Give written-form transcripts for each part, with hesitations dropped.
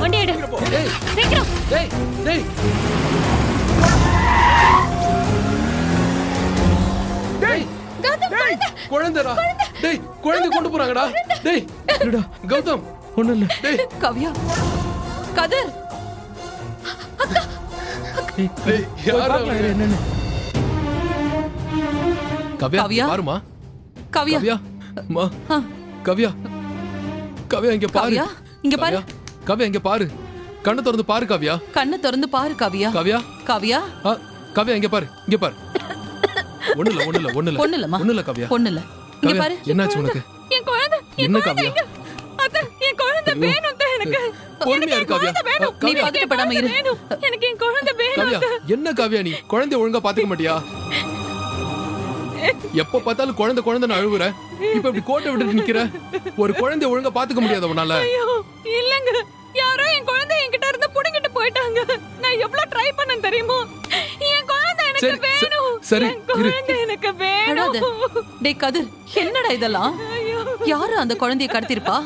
வண்டி எடு சீக்கிரம். டேய் டேய் டேய் குழந்தைடா. டேய் குழந்தை கொண்டு போறாங்கடா. டேய் கௌதம் ஒண்ணு இல்ல. டேய் கவ்யா, கதிர், டேய் யாரா என்னன்னு கவ்யா கவ்யா? பாருமா. கவ்யா, கவ்யா மா. கவ்யா கவ்யா இங்க பாரு. கவ்யா, இங்க பாரு. கவ்யா இங்க பாரு. கண்ணை திறந்து பாரு கவ்யா. கண்ணை திறந்து பாரு கவ்யா. கவ்யா கவ்யா, கவ்யா இங்க பாரு. இங்க பாரு. ஒண்ணுல கவ்யா. ஒண்ணுல. இங்க கவ்யா, பாரு. என்னாச்சு உனக்கு? என் குழந்தை என்ன கவ்யா? அத்தை, என் குழந்தை வேணும் அத்தை எனக்கு. பொறுமையா இரு கவ்யா. நீ பதட்டப்படாம இரு. எனக்கு என் குழந்தை வேணும் கவ்யா அத்தை. என்ன கவ்யா நீ குழந்தைய ஒழுங்கா பாத்துக்க மாட்டியா? எப்ப பார்த்தாலும் குழந்தை குழந்தை அழுவுற. இப்ப இப்படி கோட்டை விட்டுட்டு நிக்கிற. ஒரு குழந்தைய ஒழுங்கா பாத்துக்க முடியாத உன்னால? ஐயோ இல்லங்க, யாரோ என் குழந்தை என்கிட்ட இருந்து புடுங்கிட்டு போயிட்டாங்க. நான் எவ்வளவு ட்ரை பண்ணேன் தெரியுமா? என் குழந்தை எனக்கு சரி, வேணும். சரி, என் குழந்தை எனக்கு அழாத. வேணும். டேய் கதிர், என்னடா இதெல்லாம்? யாரு அந்த குழந்தையை கடத்திருப்பா?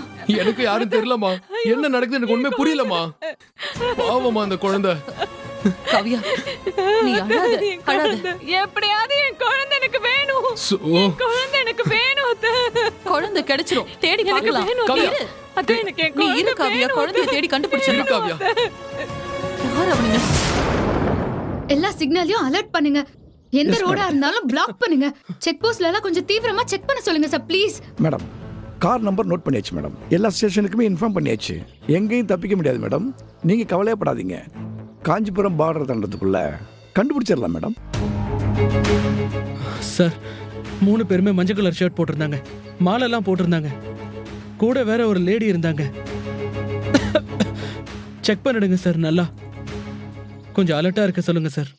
எனக்கு யாரும் தெரியலமா. என்ன நடக்குது எனக்கு ஒண்ணுமே புரியலமா. பாவமா அந்த குழந்தை. கவ்யா, நீ அழாத, அழாத. எப்படியாவது என் குழந்தை எனக்கு வேணும். சோ, குழந்தை எனக்கு வேணும் அத்தை. குழந்தை கிடைச்சிரும். தேடி எனக்கு பார்க்கலாம். வேணும் நீ அத்தை. இரு. அத்தை, எனக்கு என் நீ இரு குழந்தை காவியா, வேணும் குழந்தையை அத்தை. தேடி இரு கண்டுபிடிச்சிடலாம். காவ்யா. யார் அவனுங்க? எல்லா சிக்னலையும் அலர்ட் பண்ணுங்க. எந்த ரோடா இருந்தாலும் பிளாக் பண்ணுங்க. செக் போஸ்ட்ல எல்லாம் கொஞ்சம் தீவிரமா செக் பண்ண சொல்லுங்க sir please. Madam car number note பண்ணியாச்சு மேடம். எல்லா ஸ்டேஷனுக்குமே இன்ஃபார்ம் பண்ணியாச்சு. எங்கேயும் தப்பிக்க முடியாது மேடம். நீங்கள் கவலையப்படாதீங்க. காஞ்சிபுரம் பார்டர் தாண்டதுக்குள்ள கண்டுபிடிச்சிடலாம் மேடம். சார் 3 பேருமே மஞ்சள் கலர் ஷர்ட் போட்டிருந்தாங்க, மாலெல்லாம் போட்டிருந்தாங்க, கூட வேற ஒரு லேடி இருந்தாங்க. செக் பண்ணிடுங்க சார். நல்லா கொஞ்சம் அலர்ட்டா இருக்க சொல்லுங்க சார்.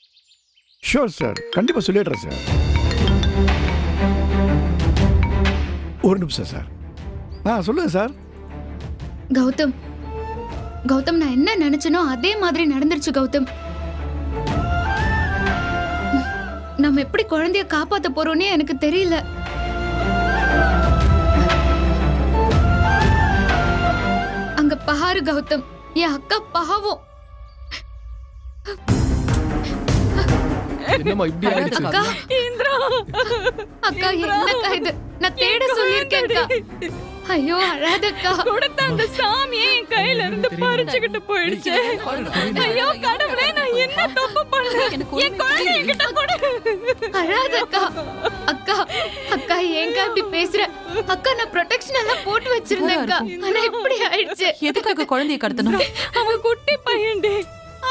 ஷோர் சார், கண்டிப்பாக சொல்லிடுறேன் சார். ஒரு நிமிஷம் சார். சொல்லுங்க சார். கௌதம், கௌதம் நான் என்ன நினைச்சனோ அதே மாதிரி நடந்துருச்சு கௌதம். நம்ம எப்படி குழந்தைய காப்பாத்த போறோம்னே எனக்கு தெரியல. அங்க பாரு கௌதம், என் அக்கா பாவம். என்னம்மா இப்படி ஆயிடுச்சு? அக்கா, இந்திரா, அக்கா என்னக்கா இது? நான் தேட சொல்லியிருக்கேன் அக்கா. ஐயோ அழாதக்கா. கொடுத்த அந்த சாமியே என் கையில இருந்து பறிச்சுக்கிட்டு போயிடுச்சு. ஐயோ கடவுளே, நான் என்ன தப்பு பண்ணேன்? என் குழந்தை என்கிட்ட கொடு. அழாதக்கா. அக்கா, அக்கா ஏங்கா இப்படி பேசுற? அக்கா நான் ப்ரொடெக்ஷன் எல்லாம் போட்டு வச்சிருந்தேன்க்கா. ஆனா இப்படி ஆயிடுச்சு. எதுக்காக குழந்தையை கடத்தணும்? அவன் குட்டி பையன்டே,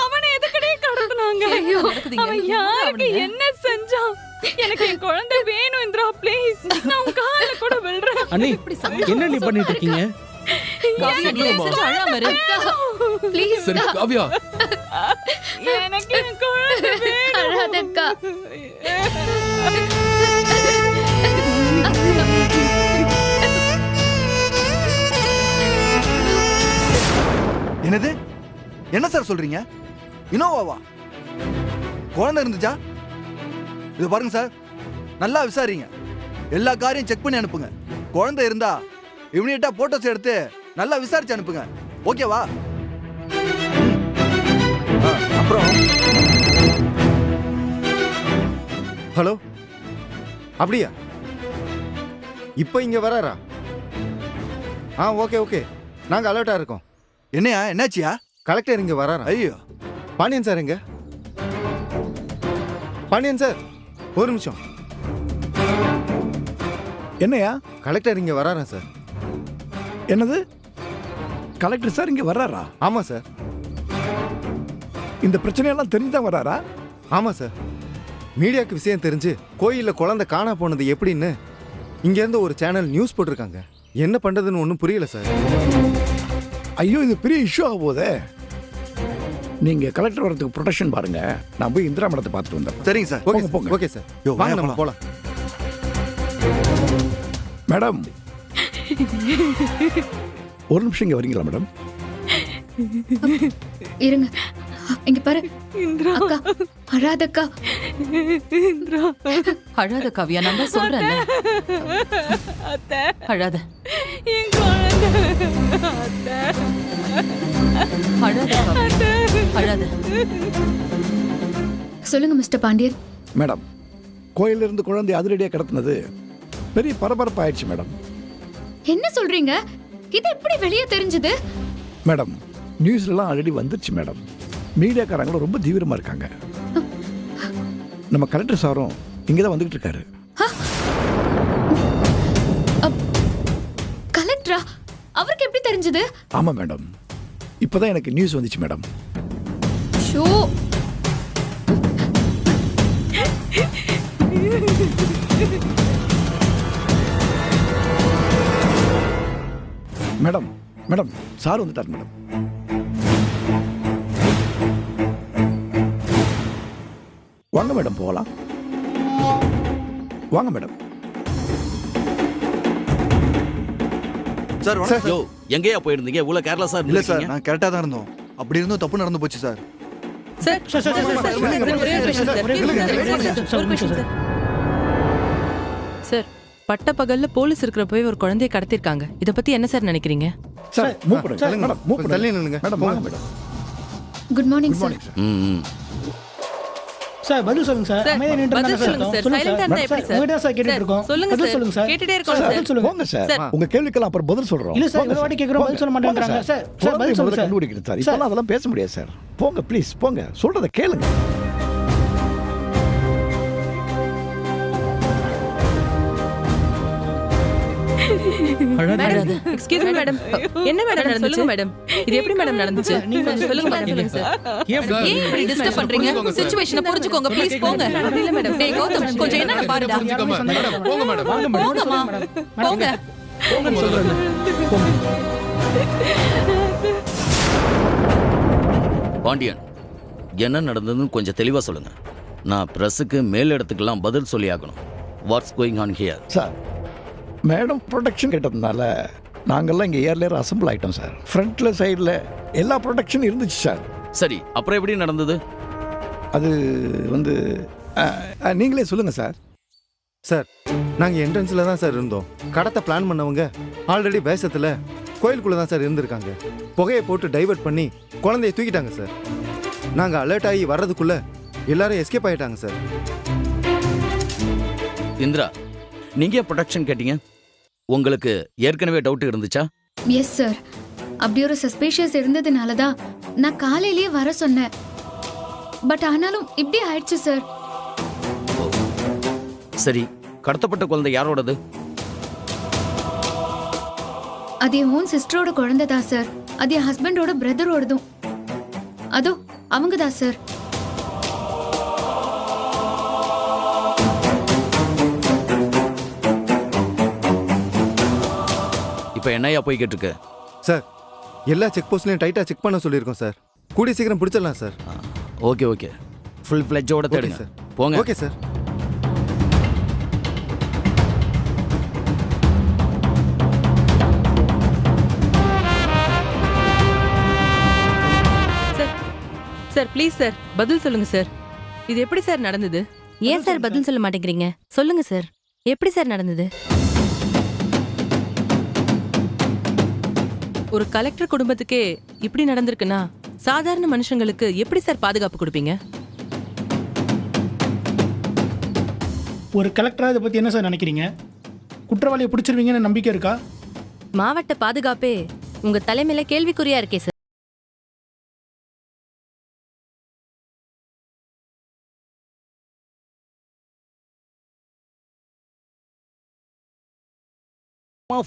அவனை எதுக்கடே கடத்துனாங்க? ஐயோ, அவன் யாருக்கு என்ன செஞ்சான்? எனக்கு என் குழந்தை வேணும் இந்திரா, ப்ளீஸ். நான் உன் கால கூட விழுறேன். அண்ணி, என்ன நீ பண்ணிட்டு இருக்கீங்க? காவியா, நீ கொஞ்சம் அழாம இரு. ப்ளீஸ் சரி காவ்யா. எனக்கு என் குழந்தை வேணும். அழாதக்கா. என்னது? என்ன சார் சொல்றீங்க? இனோவாவா? குழந்தை இருந்துச்சா? இது பாருங்க சார், நல்லா விசாரிங்க. எல்லா காரையும் செக் பண்ணி அனுப்புங்க. குழந்தை இருந்தா இமிடியேட்டா போட்டோஸ் எடுத்து நல்லா விசாரிச்சு அனுப்புங்க. ஓகேவா? அப்புறம் ஹலோ, அப்படியா? இப்போ இங்க வராரா? ஓகே ஓகே, நாங்க அலர்ட்டா இருக்கோம். என்னையா, என்னாச்சியா? கலெக்டர் இங்க வராரா? ஐயோ, பாண்டியன் சார் எங்க? பாண்டியன் சார், ஒரு நிமிஷம். என்னையா? கலெக்டர் இங்க வராரா சார்? என்னது? கலெக்டர் சார் இங்கே வர்றாரா? ஆமா சார். இந்த பிரச்சனையெல்லாம் தெரிஞ்சுதான் வர்றாரா? ஆமா சார். மீடியாவுக்கு விஷயம் தெரிஞ்சு கோயிலில் குழந்தை காணா போனது எப்படின்னு இங்கேருந்து ஒரு சேனல் நியூஸ் போட்டிருக்காங்க. என்ன பண்ணுறதுன்னு ஒன்றும் புரியல சார். ஐயோ, இது பெரிய இஷ்யூ ஆக போதே. நீங்கள் கலெக்டர் வரதுக்கு ப்ரொடெக்ஷன் பாருங்க. நான் போய் இந்திரா மடத்தை பார்த்துட்டு வந்தேன். சரிங்க சார். ஓகே போங்க. Okay sir. யோ, வாங்க வாங்க நம்ம போகலாம். மேடம், ஒரு நிமிஷம் இங்கே வரீங்களா மேடம்? இருங்க, இங்க பாரு. இந்திரா, அக்கா அழாதக்கா. இந்திரா, அழாத காவியா, நான் தான் சொல்றேன்ல. அத்தை, அழாத. என் குழந்தை. அத்தை. அழாத காவியா. அழாத. சொல்லுங்க மிஸ்டர் பாண்டியன். மேடம், கோயிலிருந்து குழந்தை அதிரடியாக கடத்தினது பெரிய பரபரப்பாயிடுச்சு மேடம். என்ன சொல்றீங்க? இது எப்படி வெளியே தெரிஞ்சது? மேடம், நியூஸ்லாம் ஆல்ரெடி வந்துருச்சு மேடம். மீடியாக்காரங்களும் ரொம்ப தீவிரமாக இருக்காங்க. நம்ம கலெக்டர் சாரும் இங்கே தான் வந்துகிட்டு இருக்காரு. கலெக்டரா? அவருக்கு எப்படி தெரிஞ்சது? ஆமாம் மேடம், இப்போதான் எனக்கு நியூஸ் வந்துச்சு madam. Show. Madam madam sir வந்துட்டார் மேடம். வாங்க மேடம், போகலாம். வாங்க மேடம். சார் வணக்கம் யோ, எங்கேயா போயிருந்தீங்க? இவ்வளவு கேர்லெஸ்ஸா இல்ல சார், இருந்தீங்க. நான் கரெக்டா தான் இருந்தோம். அப்படி இருந்தும் தப்பு நடந்து போச்சு சார். சார் ஒரே ஒரு question சார். ஒரு question சார். சார், பட்ட பகல்ல போலீஸ் இருக்கிறப்பவே ஒரு குழந்தையை கடத்திருக்காங்க. இத பத்தி என்ன சார் நினைக்கிறீங்க? சார் மூவ் பண்ணுங்க மேடம், மூவ் கொஞ்சம் தள்ளி பண்ணுங்க நில்லுங்க. மேடம். வாங்க madam. Good morning good sir. Morning sir. ம். சார் பதில் சொல்லுங்க சார். சார், அமைதியா நின்று பதில் தானே சொல்லுங்க சார். சொல்லுங்க சைலண்டா இருந்தா எப்படி சார்? உங்ககிட்ட சார் கேட்டுட்டு இருக்கோம். சொல்லுங்க பதில் சார். சொல்லுங்க சார். கேட்டுட்டே இருக்கோம் சார், சார். பதில் சொல்லுங்க. போங்க சார், சார். உங்க கேள்விக்கெல்லாம் அப்புறம் பதில் சொல்றோம். இல்ல சார், போங்க இவ்வளவு வாட்டி கேக்குறோம், பதில் சொல்ல மாட்டேங்கறாங்க. போங்க சார், சார், பதில் சொல்லுங்க சார். கண்டுபிடிக்கிறது சார். இப்பலாம் அதெல்லாம் பேச முடியாது சார். போங்க ப்ளீஸ், போங்க, சொல்றத கேளுங்க. Madam, excuse me madam. என்ன மேடம் நடந்துச்சு? சொல்லுங்க மேடம். இது எப்படி மேடம் நடந்துச்சு? நீங்க கொஞ்சம் சொல்லுங்க மேடம். சொல்லுங்க சார். ஏன் ஏன் இப்படி டிஸ்டர்ப் பண்றீங்க? புரிஞ்சுக்கோங்க சார். சிச்சுவேஷனை புரிஞ்சுக்கோங்க ப்ளீஸ். போங்க. இல்ல மேடம். டேய் கௌதம், கொஞ்சம் என்னன்னு பாருடா. புரிஞ்சுக்காம மேடம், போங்க மேடம். போங்கம்மா. போங்க. பாண்டியன், என்ன நடந்ததுன்னு கொஞ்சம் தெளிவா சொல்லுங்க. நான் பிரஸுக்கு மேல் இடத்துக்கெல்லாம் பதில் சொல்லி ஆகணும். What's going on here? Sir, madam protection கேட்டதுனால நாங்கெல்லாம் இங்கே ஏர்லேயே அசம்பிள் ஆகிட்டோம் சார். ஃப்ரண்ட்டில் சைடில் எல்லா ப்ரொடெக்ஷனும் இருந்துச்சு சார். சரி, அப்புறம் எப்படி நடந்தது? அது வந்து நீங்களே சொல்லுங்கள் சார். சார், நாங்க என்ட்ரன்ஸ்ல தான் சார் இருந்தோம். கடத்த பிளான் பண்ணவங்க ஆல்ரெடி வேஷத்துல கோயிலுக்குள்ள தான் சார் இருந்திருக்காங்க. புகையை போட்டு டைவர்ட் பண்ணி குழந்தைய தூக்கிட்டாங்க சார். நாங்க அலர்ட் ஆகி வர்றதுக்குள்ள எல்லாரும் எஸ்கேப் ஆயிட்டாங்க சார். இந்திரா, நீங்க ஏன் ப்ரொடெக்ஷன் கேட்டீங்க? உங்களுக்கு ஏற்கனவே டவுட் இருந்துச்சா? Yes sir. அப்படி ஒரு சஸ்பீஷியஸ் இருந்ததுனால தான் நான் காலையிலேயே வர சொன்னேன். பட் ஆனாலும் இப்படி ஆயிடுச்சு சார். சரி, கடத்தப்பட்ட குழந்தை யாரோடது? அது என் ஓன் சிஸ்டரோட குழந்தை தான் சார். அது என் ஹஸ்பண்டோட பிரதரோடதும். அதோ அவங்க தான் சார். இப்போ என்னையா போய்கிட்டு இருக்கு? சார், எல்லா செக் போஸ்ட்லயும் டைட்டா செக் பண்ண சொல்லியிருக்கோம் சார். கூடிய சீக்கிரம் பிடிச்சிடலாம் சார். ஓகே ஓகே, ஃபுல் ஃப்ளெட்ஜோட ஓகே தேடுங்க. சார். போங்க. Okay sir. Sir, sir please sir, பதில் சொல்லுங்க சார். இது எப்படி சார் நடந்தது? ஏன் சார் பதில் சொல்ல மாட்டேங்கிறீங்க? சொல்லுங்க சார், எப்படி சார் நடந்தது? ஒரு கலெக்டர் குடும்பத்துக்கே இப்படி நடந்திருக்குன்னா சாதாரண மனுஷங்களுக்கு எப்படி சார் பாதுகாப்பு கொடுப்பீங்க? ஒரு கலெக்டரா இதை பத்தி என்ன சார் நினைக்கிறீங்க? குற்றவாளியை பிடிச்சிருவீங்கன்னு நம்பிக்கை இருக்கா? மாவட்ட பாதுகாப்பே உங்க தலைமையில கேள்விக்குறியா இருக்கே சார்.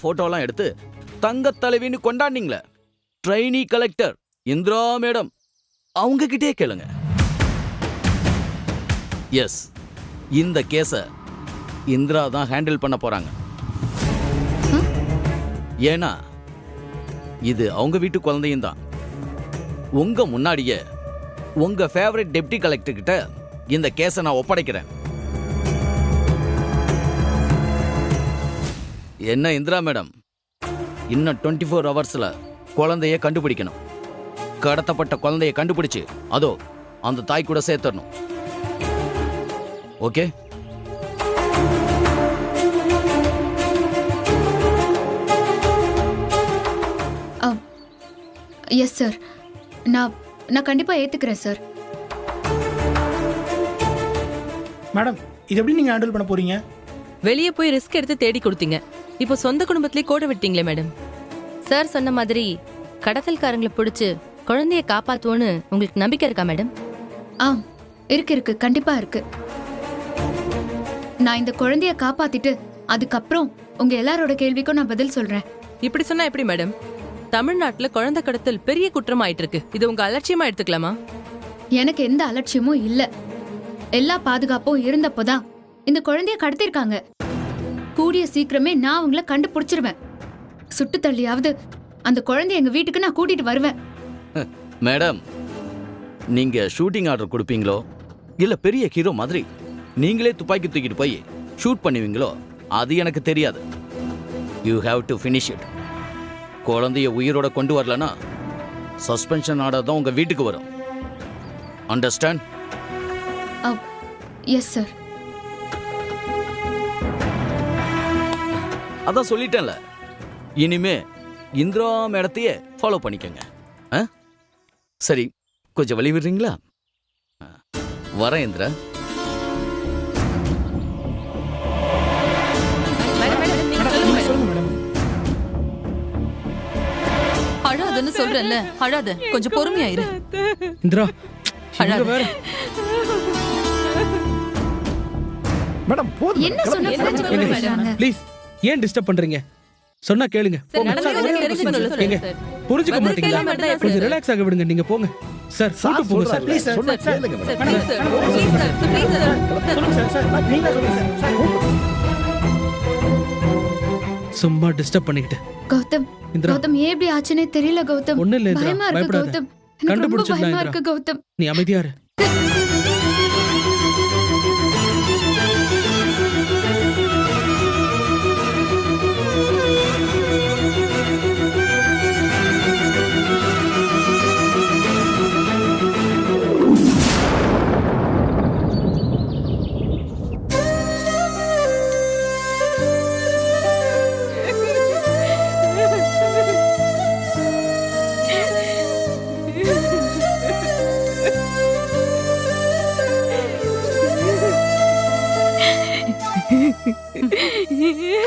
போட்டோலாம் எடுத்து தங்க தலைவின்னு கொண்டாடினீங்களே, ட்ரெயினி கலெக்டர் இந்திரா மேடம், அவங்க கிட்டே கேளுங்க. எஸ், இந்த கேஸ இந்திரா தான் ஹேண்டில் பண்ண போறாங்க. ஏன்னா இது அவங்க வீட்டு குழந்தையும் தான். உங்க முன்னாடியே உங்க ஃபேவரட் டெப்டி கலெக்டர் கிட்ட இந்த கேஸை நான் ஒப்படைக்கிறேன். என்ன இந்திரா மேடம், இன்னும் 24 ஹவர்ஸ்ல குழந்தைய கண்டுபிடிக்கணும். கடத்தப்பட்ட குழந்தைய கண்டுபிடிச்சு அதோ அந்த தாய் கூட சேர்த்தரணும். ஓகே? Yes sir. நான் கண்டிப்பா ஏத்துக்கிறேன் சார். மேடம் இது எப்படி நீங்கள் ஹேண்டில் பண்ண போறீங்க? வெளியே போய் ரிஸ்க் எடுத்து தேடி கொடுத்தீங்க, இப்போ சொந்த குடும்பத்திலே கோட விட்டீங்களே மேடம். சார் சொன்ன மாதிரி கடத்தல்காரங்களை பிடிச்சு குழந்தைய காப்பாத்துவோன்னு உங்களுக்கு நம்பிக்கை இருக்கா மேடம்? இருக்கு கண்டிப்பா இருக்கு. நான் இந்த குழந்தைய காப்பாத்திட்டு அதுக்கப்புறம் உங்க எல்லாரோட கேள்விக்கும் நான் பதில் சொல்றேன். இப்படி சொன்னா எப்படி மேடம்? தமிழ்நாட்டுல குழந்தை கடத்தல் பெரிய குற்றம் ஆயிட்டு இருக்கு. இது உங்க அலட்சியமா எடுத்துக்கலாமா? எனக்கு எந்த அலட்சியமும் இல்ல. எல்லா பாதுகாப்பும் இருந்தப்போதான் இந்த குழந்தைய கடத்திருக்காங்க. கூடிய சீக்கிரமே நான் அவங்கள கண்டுபிடிச்சிருவேன். சுட்டு தள்ளியாவது அந்த குழந்தைய எங்க வீட்டுக்கு நான் கூட்டிட்டு வருவேன். மேடம், நீங்க ஷூட்டிங் ஆர்டர் கொடுப்பீங்களோ இல்ல பெரிய ஹீரோ மாதிரி நீங்களே துப்பாக்கி தூக்கிட்டு போய் ஷூட் பண்ணுவீங்களோ அது எனக்கு தெரியாது. You have to finish it. குழந்தைய உயிரோட கொண்டு வரலனா சஸ்பென்ஷன் ஆர்டர் தான் உங்க வீட்டுக்கு வரும். அண்டர்ஸ்டாண்ட்? Yes sir. அதான் சொல்லிட்டேன்ல, இனிமே இந்திரா மேடத்தையே ஃபாலோ பண்ணிக்கங்க. சரி, கொஞ்சம் வழி விடுறீங்களா? வரேன் இந்திரா. அழாதன்னு சொல்றேன்ல, அழாத, கொஞ்சம் பொறுமையாயிரு. இந்திரா அழாத. வேற மேடம் போதும். என்ன சொன்ன? ப்ளீஸ் ஏன் டிஸ்டர்ப் பண்றீங்க? சொன்னா கேளுங்க. ஏங்க, புரிஞ்சுக்க மாட்டீங்களா? கொஞ்சம் ரிலாக்ஸ் ஆக விடுங்க. நீங்க போங்க சார். கூட்டு போங்க சார். Please sir. சொன்னா கேளுங்க மேடம். சொல்லுங்க சார். சார் நீங்களே சொல்லுங்க சார். சும்மா டிஸ்டர்ப் பண்ணிக்கிட்டு. கௌதம், இந்திரா. கௌதம் ஏன் இப்படி ஆச்சுனே தெரியல கௌதம். ஒண்ணும் இல்ல இந்திரா, பயமா இருக்கு பயப்படாத. கௌதம். எனக்கு ரொம்ப கண்டுபிடிச்சிடலாம் பயமா இந்திரா. இருக்கு கௌதம். நீ அமைதியா இரு.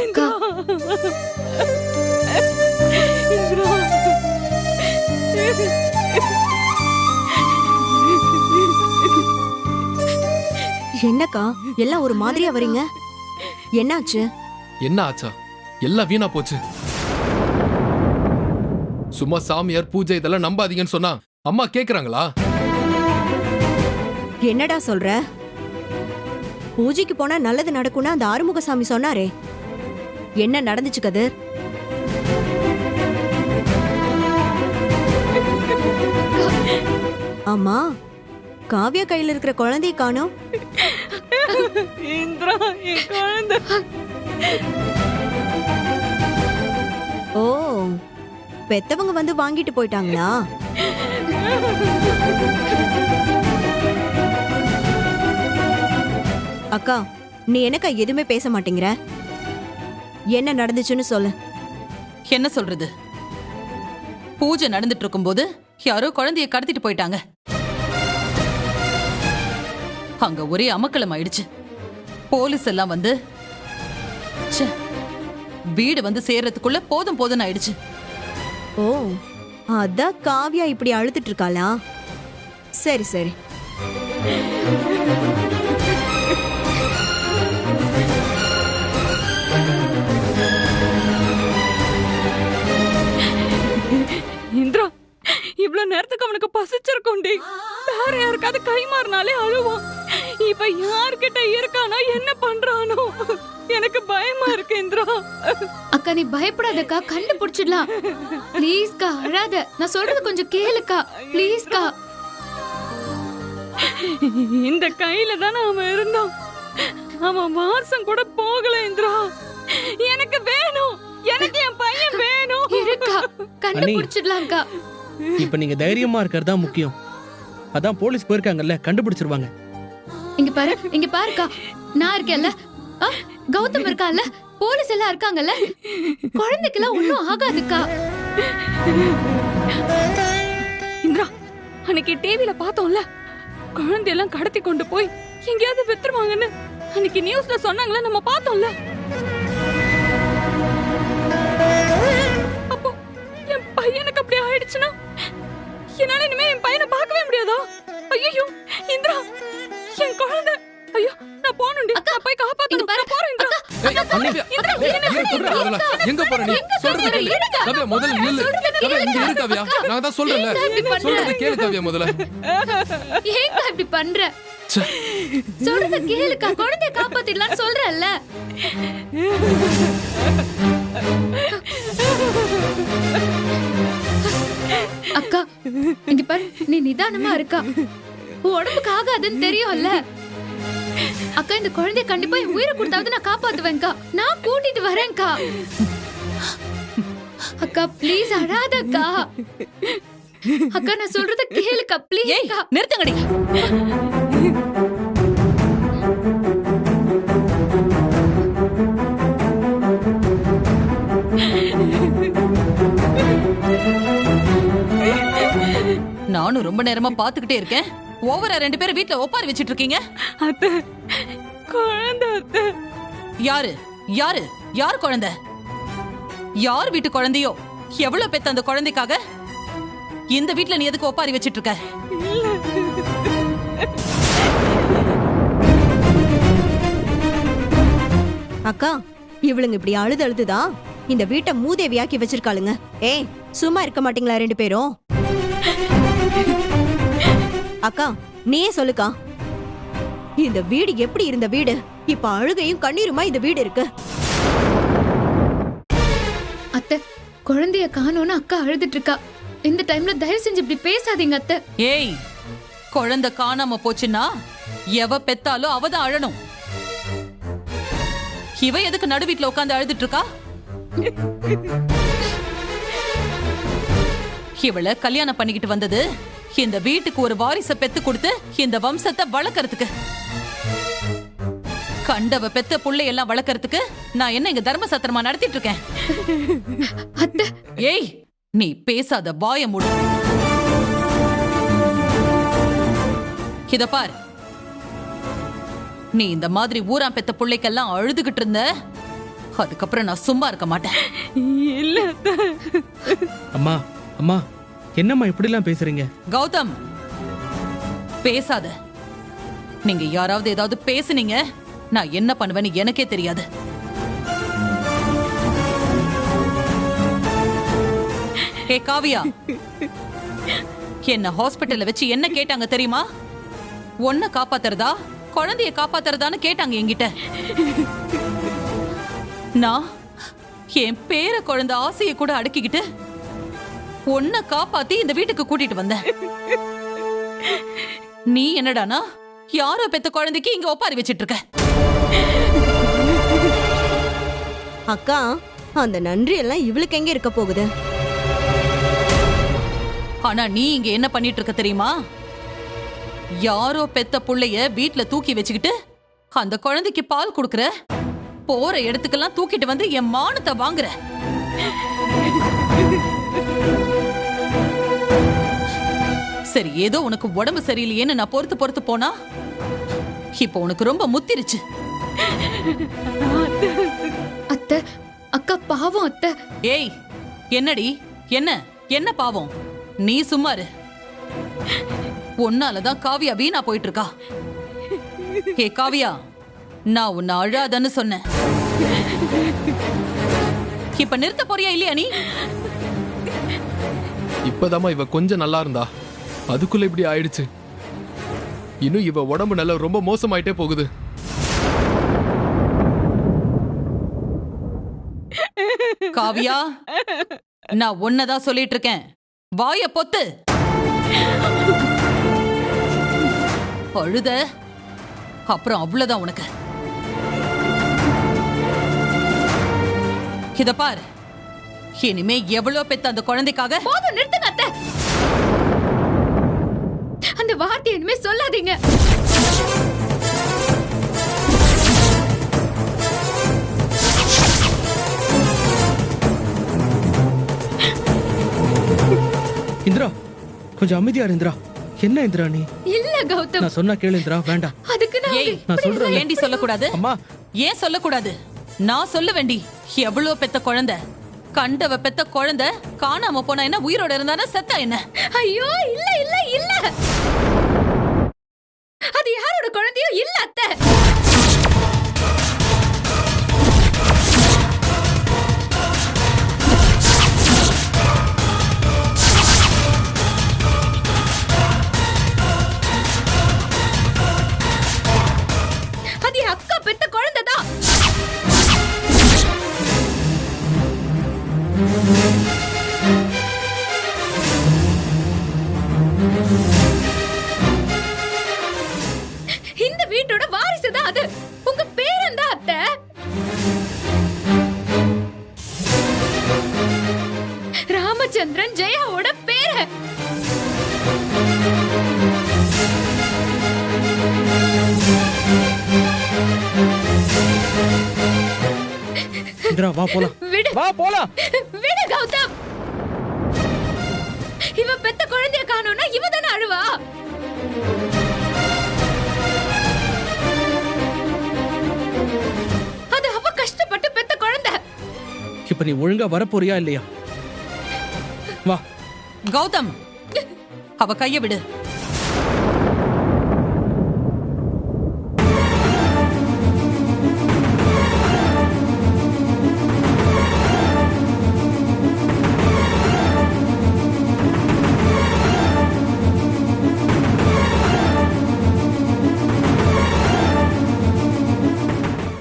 அக்கா. என்னக்கா எல்லாம் ஒரு மாதிரியா வரீங்க? என்னாச்சு? என்ன ஆச்சா? எல்லாம் வீணா போச்சு. சும்மா சாமியார் பூஜை இதெல்லாம் நம்பாதீங்கன்னு சொன்னா அம்மா கேக்குறாங்களா? என்னடா சொல்ற? பூஜைக்கு போனா நல்லது நடக்கும்னு அந்த ஆறுமுகசாமி சொன்னாரே, என்ன நடந்துச்சு கதிர்? ஆமா, காவ்யா கையில இருக்கிற குழந்தையை காணோம். இந்திரா, என் குழந்தை. ஓ, பெத்தவங்க வந்து வாங்கிட்டு போயிட்டாங்களா? அக்கா, நீ எனக்கா எதுவுமே பேச மாட்டேங்கிற? என்ன நடந்துச்சுன்னு சொல்லு. என்ன சொல்றது? பூஜை நடந்துட்டு இருக்கும்போது யாரோ குழந்தைய கடத்திட்டு போயிட்டாங்க. அங்க ஒரே அமக்கலம் ஆயிடுச்சு. போலீஸ் எல்லாம் வந்து வீடு வந்து சேர்றதுக்குள்ள போதும் போதும் ஆயிடுச்சு. ஓ, அதான் காவ்யா இப்படி அழுதுட்டு இருக்காளா? சரி சரி. இந்திரா, இவ்வளவு நேரத்துக்கு அவனுக்கு பசிச்சிருக்கோண்டி. வேற யாருக்காவது கை மாறினாலே அழுவான். இப்ப யார்கிட்ட இருக்கானோ என்ன பண்றானோ எனக்கு பயமா இருக்கு இந்திரா. அக்கா நீ பயப்படாதக்கா, கண்டுபிடிச்சிடலாம். ப்ளீஸ்க்கா அழாத. நான் சொல்றது கொஞ்சம் கேளுக்கா, ப்ளீஸ்க்கா. இந்த கையில தானே அவன் இருந்தான். அவன் வாசம் கூட போகல இந்திரா. எனக்கு வேணும், எனக்கு என் பையன் வேணும். இருக்கா, கண்டுபிடிச்சிடலாம்க்கா. இப்ப நீங்க தைரியமா இருக்கிறது தான் முக்கியம். அதான் போலீஸ் போயிருக்காங்கல்ல, கண்டுபிடிச்சிருவாங்க. இங்க பாரு, இங்க பாருக்கா, நான் இருக்கேன்ல, கௌதம் இருக்கான்ல, போலீஸ் எல்லாம் இருக்காங்கல்ல. குழந்தைக்கெல்லாம் ஒண்ணும் ஆகாதுக்கா. இந்திரா, அன்னைக்கு டிவில பார்த்தோம்ல, குழந்தையெல்லாம் கடத்தி கொண்டு போய் எங்கேயாவது வித்துருவாங்கன்னு அன்னைக்கு நியூஸ்ல சொன்னாங்களே, நம்ம பார்த்தோம்ல. அப்போ என் பையனுக்கு அப்படி ஆயிடுச்சுன்னா என்னால இனிமே என் பையனை பார்க்கவே முடியாதா? ஐயோ இந்திரா, என் குழந்தை. ஐயோ, நான் போகணும்டி. நான் போய் காப்பாத்தணும். நான் போறேன் இந்திரா. இந்திரா, எங்க போற நீ? சொல்றது கேளு. கவ்யா, முதல்ல நில்லு. கவ்யா, இங்க இரு கவ்யா. நான் தான் சொல்றேன்ல. சொல்றது கேளு கவ்யா முதல்ல. ஏங்க இப்படி பண்ற? சொல்றத கேளுக்கா, குழந்தைய காப்பாத்திடலாம்னு சொல்றல்ல. அக்கா, இங்க பாரு, நீ நிதானமா இருக்கா. உன் உடம்புக்கு ஆகாதுன்னு தெரியும்ல. அக்கா, இந்த குழந்தைய கண்டிப்பா என் உயிரை கொடுத்தாவது நான் காப்பாத்துவேன்க்கா. நான் கூட்டிட்டு வரேன்க்கா. அக்கா ப்ளீஸ் அழாதக்கா. அக்கா, நான் சொல்றத கேளுக்கா ப்ளீஸ். ஏய், நிறுத்துங்கடி. நானும் ரொம்ப நேரமா பாத்துக்கிட்டே இருக்கேன். ஓவரா 2 பேரும் வீட்ல ஒப்பாரி வச்சிட்டு இருக்கீங்க. அத்தை, குழந்தை அத்தை. யாரு யாரு யார் குழந்தை? யார் வீட்டு குழந்தையோ? எவ்வளவு பெத்த அந்த குழந்தைக்காக இந்த வீட்ல நீ எதுக்கு ஒப்பாரி வச்சிட்டு இருக்க? அக்கா, இவளுங்க இப்படி அழுது அழுதுதான் இந்த வீட்டை மூதேவியாக்கி வச்சிருக்காளுங்க. ஏய், சும்மா இருக்க மாட்டீங்களா 2 பேரும்? அக்கா, நீயே சொல்லுக்கா, இந்த வீடு எப்படி இருந்த வீடு? இப்ப அழுகையும் கண்ணீருமா இந்த வீடு இருக்கு. அத்தை, குழந்தைய காணோன்னு அக்கா அழுதுட்டு இருக்கா. இந்த டைம்ல தயவு செஞ்சு இப்படி பேசாதீங்க அத்தை. ஏய், குழந்தை காணாம போச்சுன்னா எவ பெத்தாலும் அவதான் அழணும். இவ எதுக்கு நடு வீட்ல உட்கார்ந்து அழுதுட்டு இருக்கா? இவள கல்யாணம் பண்ணிக்கிட்டு வந்தது இந்த வீட்டுக்கு ஒரு வாரிசை பெத்து கொடுத்து இந்த வம்சத்தை வளர்க்கறதுக்கு. கண்டவ பெத்த புள்ளையெல்லாம் வளர்க்கறதுக்கு நான் என்ன இங்க தர்ம சத்திரமா நடத்திட்டு இருக்கேன்? ஏய், நீ பேசாத, வாய மூடு. இத பார், நீ இந்த மாதிரி ஊராம் பெத்த புள்ளைக்கெல்லாம் அழுதுகிட்டு இருந்த, அதுக்கப்புறம் நான் சும்மா இருக்க மாட்டேன். இல்ல அத்தை. அம்மா அம்மா, என்னம்மா இப்படிலாம் பேசுறீங்க? கௌதம், பேசாத. நீங்க யாராவது ஏதாவது பேசுனீங்க, நான் என்ன பண்ணுவேன்னு எனக்கே தெரியாது. ஏ காவியா, என்ன ஹாஸ்பிட்டல்ல வச்சு என்ன கேட்டாங்க தெரியுமா? ஒன்ன காப்பாத்துறதா குழந்தைய காப்பாத்துறதான்னு கேட்டாங்க என்கிட்ட. நான் என் பேர குழந்தை ஆசையை கூட அடக்கிக்கிட்டு ஒன்ன காப்பாத்தி இந்த வீட்டுக்கு கூட்டிட்டு வந்தேன். நீ என்னடானா யாரோ பெத்த குழந்தைக்கு இங்க ஒப்பாரி வச்சிட்டு இருக்க. அக்கா, அந்த நன்றி எல்லாம் இவளுக்கு எங்க இருக்க போகுது? ஆனா நீ இங்க என்ன பண்ணிட்டு இருக்க தெரியுமா? யாரோ பெத்த புள்ளைய வீட்ல தூக்கி வச்சுக்கிட்டு அந்த குழந்தைக்கு பால் கொடுக்கற, போற இடத்துக்கெல்லாம் தூக்கிட்டு வந்து என் மானத்தை வாங்குற. சரி, ஏதோ உனக்கு உடம்பு சரியில்லையேன்னு நான் பொறுத்து போனா இப்போ உனக்கு ரொம்ப முத்திருச்சு. அத்தை, அக்கா பாவம் அத்தை. ஏய், என்னடி? என்ன என்ன பாவம்? நீ சும்மா இரு. உன்னாலதான் காவியா வீணா போயிட்டு இருக்கா. ஏ காவியா, நான் உன்னை அழாதன்னு சொன்னேன். இப்ப நிறுத்த போறியா இல்லையா நீ? இப்பதாம்மா இவ கொஞ்சம் நல்லா இருந்தா, அதுக்குள்ள இப்படி ஆயிடுச்சு. இன்னும் இவ உடம்பு நல்லா ரொம்ப மோசமாயிட்டே போகுது. காவியா, நான் ஒன்னதான் சொல்லிட்டு இருக்கேன், வாய பொத்து. அழுத அப்புறம் அவ்வளவுதான் உனக்கு. இத பார், இனிமே எவ்வளவு பெத்த அந்த குழந்தைக்காக. போதும், நிறுத்துங்க அத்தை. அந்த வார்த்தை இனிமே சொல்லாதீங்க. இந்திரா கொஞ்சம் அமைதியா இரு இந்திரா. என்ன இந்திரா நீ? இல்ல கௌதம், நான் சொன்னா கேளு இந்திரா, வேண்டாம். அதுக்கு நான் ஏய் நான் சொல்றேன். ஏண்டி சொல்லக்கூடாது? அம்மா ஏன் சொல்லக்கூடாது? நான் சொல்ல வேண்டி. எவ்வளவு பெத்த குழந்தை, கண்டவ பெத்த குழந்தை காணாம போனா என்ன, உயிரோட இருந்தானா செத்தா என்ன? ஐயோ இல்ல இல்ல இல்ல, அது யாரோட குழந்தையோ இல்ல அத்தை. அது என் அக்கா பெத்த குழந்தைதான். இந்த வீட்டோட வாரிசு தான் அது. உங்க பேரன் தான் அத்தை. ராமச்சந்திரன் ஜெயாவோட பேரன். இந்திரா வா போலாம். விடு வா போலாம். விடு கௌதம். இவ பெத்த குழந்தைய காணோம்னா இவ தானே அழுவா. அது அவ கஷ்டப்பட்டு பெத்த குழந்தை. இப்ப நீ ஒழுங்கா வரப்போறியா இல்லையா? வா. கௌதம், அவ கைய விடு.